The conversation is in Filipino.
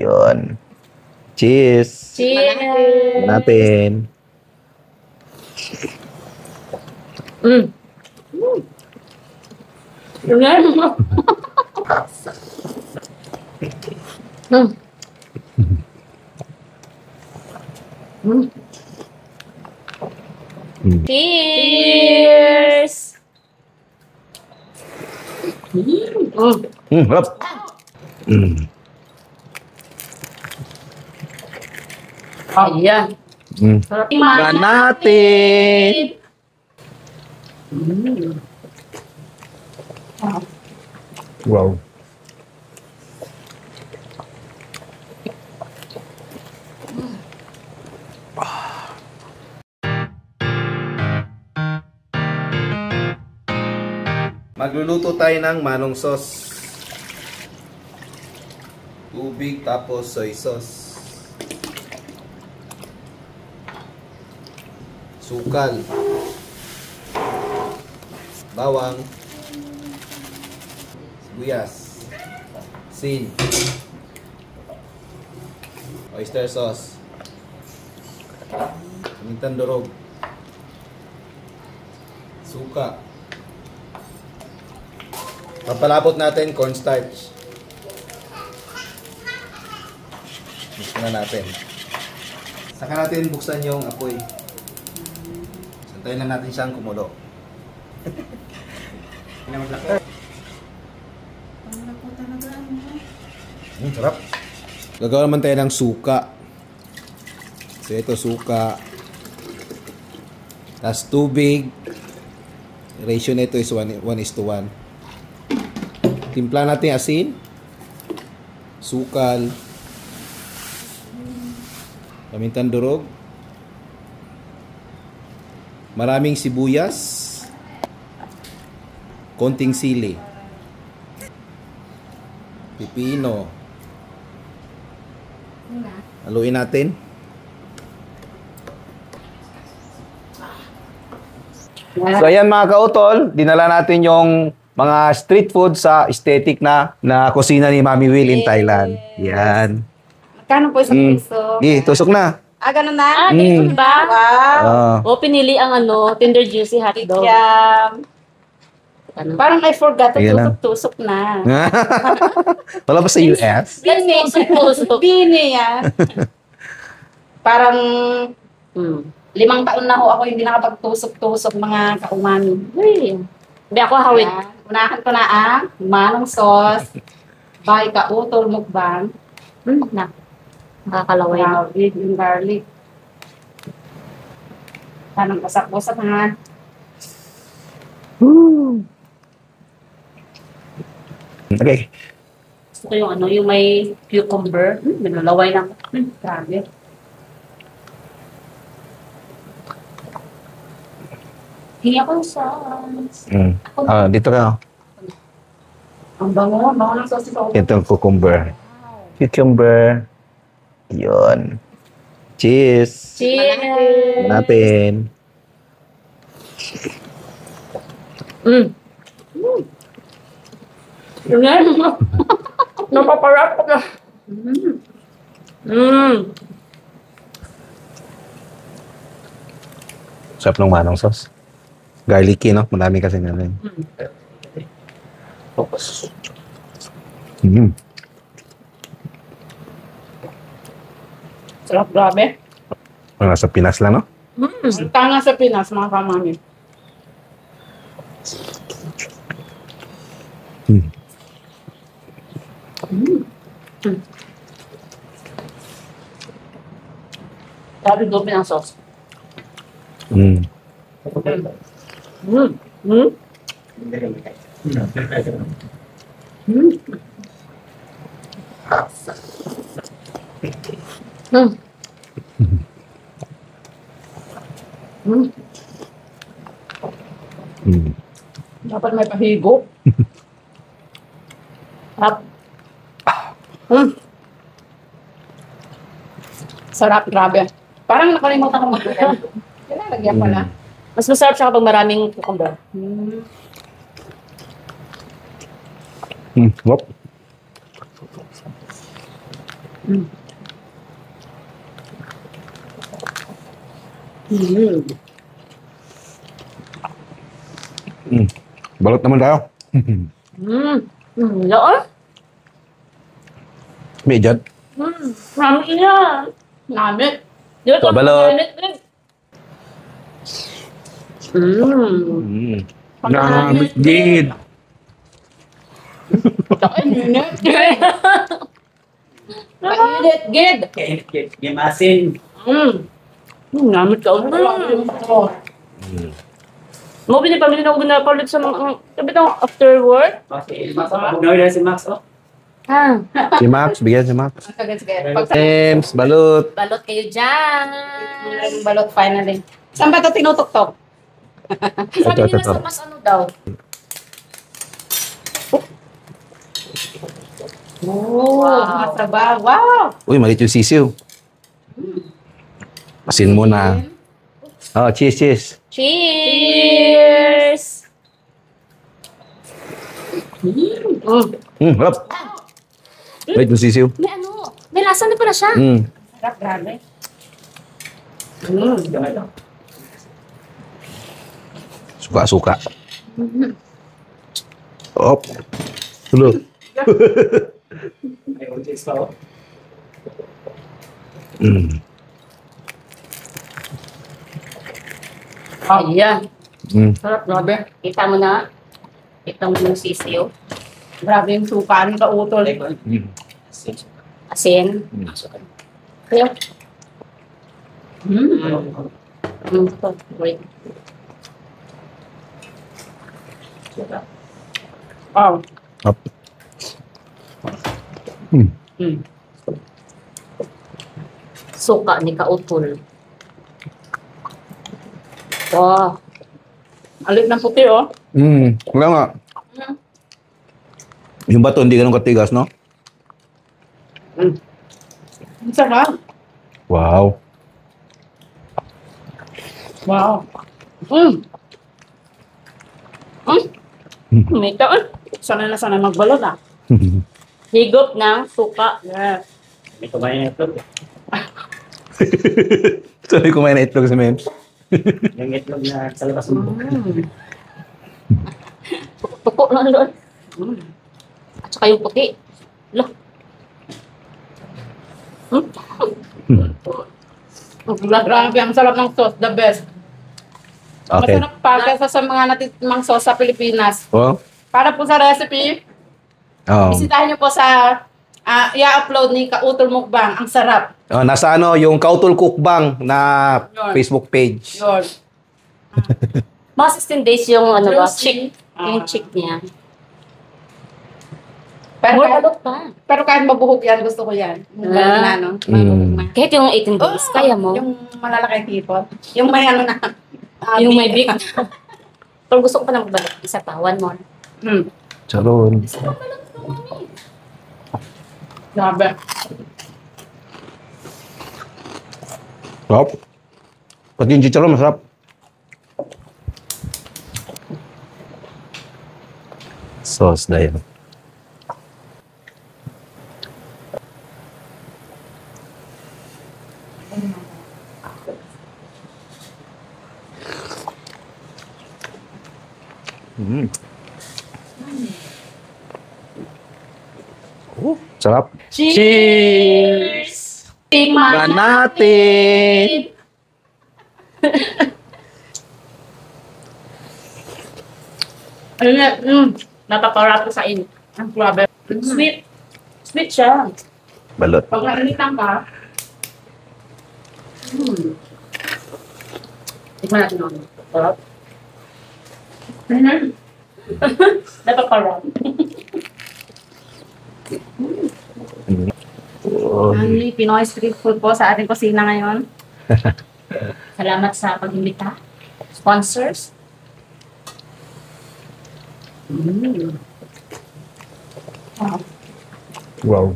Yun. Cheers. Cheers. Natin. Cheers. Harap. Ayan. Sarap Ba natin. Wow. Magluluto tayo ng manong sauce. Tubig tapos soy sauce. Sukal. Bawang. Sibuyas. Asin. Oyster sauce. Pamintan durog. Suka. Papalapot natin cornstarch. Mix na natin. Saka natin buksan yung apoy. Santayin lang natin siyang kumulo. Sarap. Gagawa naman tayo ng suka. So ito suka. Tapos tubig. Ratio nito is 1:1. Timpla natin asin, sukal, pamintan durog, maraming sibuyas, konting sili, pipino. Haluin natin. So ayan mga kautol, dinala natin yung mga street food sa aesthetic na kusina ni Mami Will in Thailand. Yan. Magkano po isang piso? Tusok na. Ganun na? Ganun ba? Wow. Pinili ang Tender Juicy hotdog. Yum. Parang I forgot to tusok-tusok na. Wala ba sa US? Bini. Tusok-tusok. Bini yan. Parang 5 taon na ako hindi nakapagtusok-tusok mga kaumami. Really? Hindi ako hawid. Unahan ko na ang manong sauce, by kautol mukbang. Nakakalaway na. With yung garlic. Tanong pasak-pasak ha. Okay. Gusto ko yung may cucumber. Binalaway na. Grabe. Hingi ako sa sauce. Dito ka. Ang bango ng sauce ito. Ito cucumber. Cucumber. Yun. Cheers. Cheers. Natin. Napaparap ka na. Sarap ng manong sauce. Garlicky, no? Marami kasi nga rin. Sarap, grabe. Nasa Pinas lang, no? Tanga sa Pinas, mga kamami. Sabi doon ng sauce. Dapat may pahigo. Sarap, grabe. Parang nakalimutan ko mag-lagyan. Kailangan ko na. Mas masarap siya kapag maraming cucumber. Wop. Balot naman tayo. Loon? Medyan. Promise niya. Namit. Di ba ito? Balot. Namit din. Ay, init. Mainit, gid. Game asin. Namit ka. Mo pinipamili na ako ginapalit sa mga... Sabi ito, after work? Okay, Max, pag-unawi na si Max, oh. Ah. Si Max, bigyan si Max. Sige. James, balot. Balot kayo dyan. Balot finally. Saan ba ito tinutok-tok? Sabi nila sa mas ano daw. Oh, masaba. Wow! Uy, maliit yung sisiw. Asin mo na. Oh, cheese. Cheers! Harap. Maliit yung sisiw. May ano, may lasa na pala siya. Sarap, grabe. Suka. Op. Tulo. May oranges pa, oh. Ayan. Sarap, grabe. Kita mo na. Kita mo yung sisiyo. Grabe yung suka ng kautol. Asin. Kaya. Wait. Wow. Up. Suka ni Kautol. Wow. Alit ng puti, oh. Wala nga. Yung bato hindi ganun katigas, no? Ang sarap. Wow. Wow. May taon. Sana na sana magbalot, ah. Higop ng suka. Yes. May kumain na ito. Sabi kumain na itlog sa memes. Yung itlog na sa labas mo. Tuko na doon. At saka yung puti. Loh. Grabe, ang sarap ng sauce. The best. Okay. Masarap pa kaysa sa mga natitimang sauce sa Pilipinas. Oh? Para po sa recipe, Oh. bisitahin niyo po sa i-upload ni Kautol Mukbang. Ang sarap. Oh, nasa ano, yung Kautol Cookbang na Yun. Facebook page. Yun. Mga 16 days yung ano ba? Juicy. Chick. Yung chick niya. Pero, More balot pa. pero kahit mabuhog yan, gusto ko yan. Yung balot na, no? Mabuhog na. Kahit yung 18 days, kaya mo. Yung malalaki tipon. Yung may ano na. Yung may big. Pero gusto ko pa na magbalot. Isa pa, one more. Charon. Grabe. Sarap. Pati yung chicharon, masarap. Sauce na yun. Sarap. Cheers! Ba natin! Ano na, napaparap sa inyo. Ang grabe. Sweet. Sweet siya. Balot. Pag nainitan ka, Tignan natin ako. Sarap. Napaparap. only Pinoy street food po sa ating kusina ngayon. Salamat sa pag-imbita. Sponsors. Wow.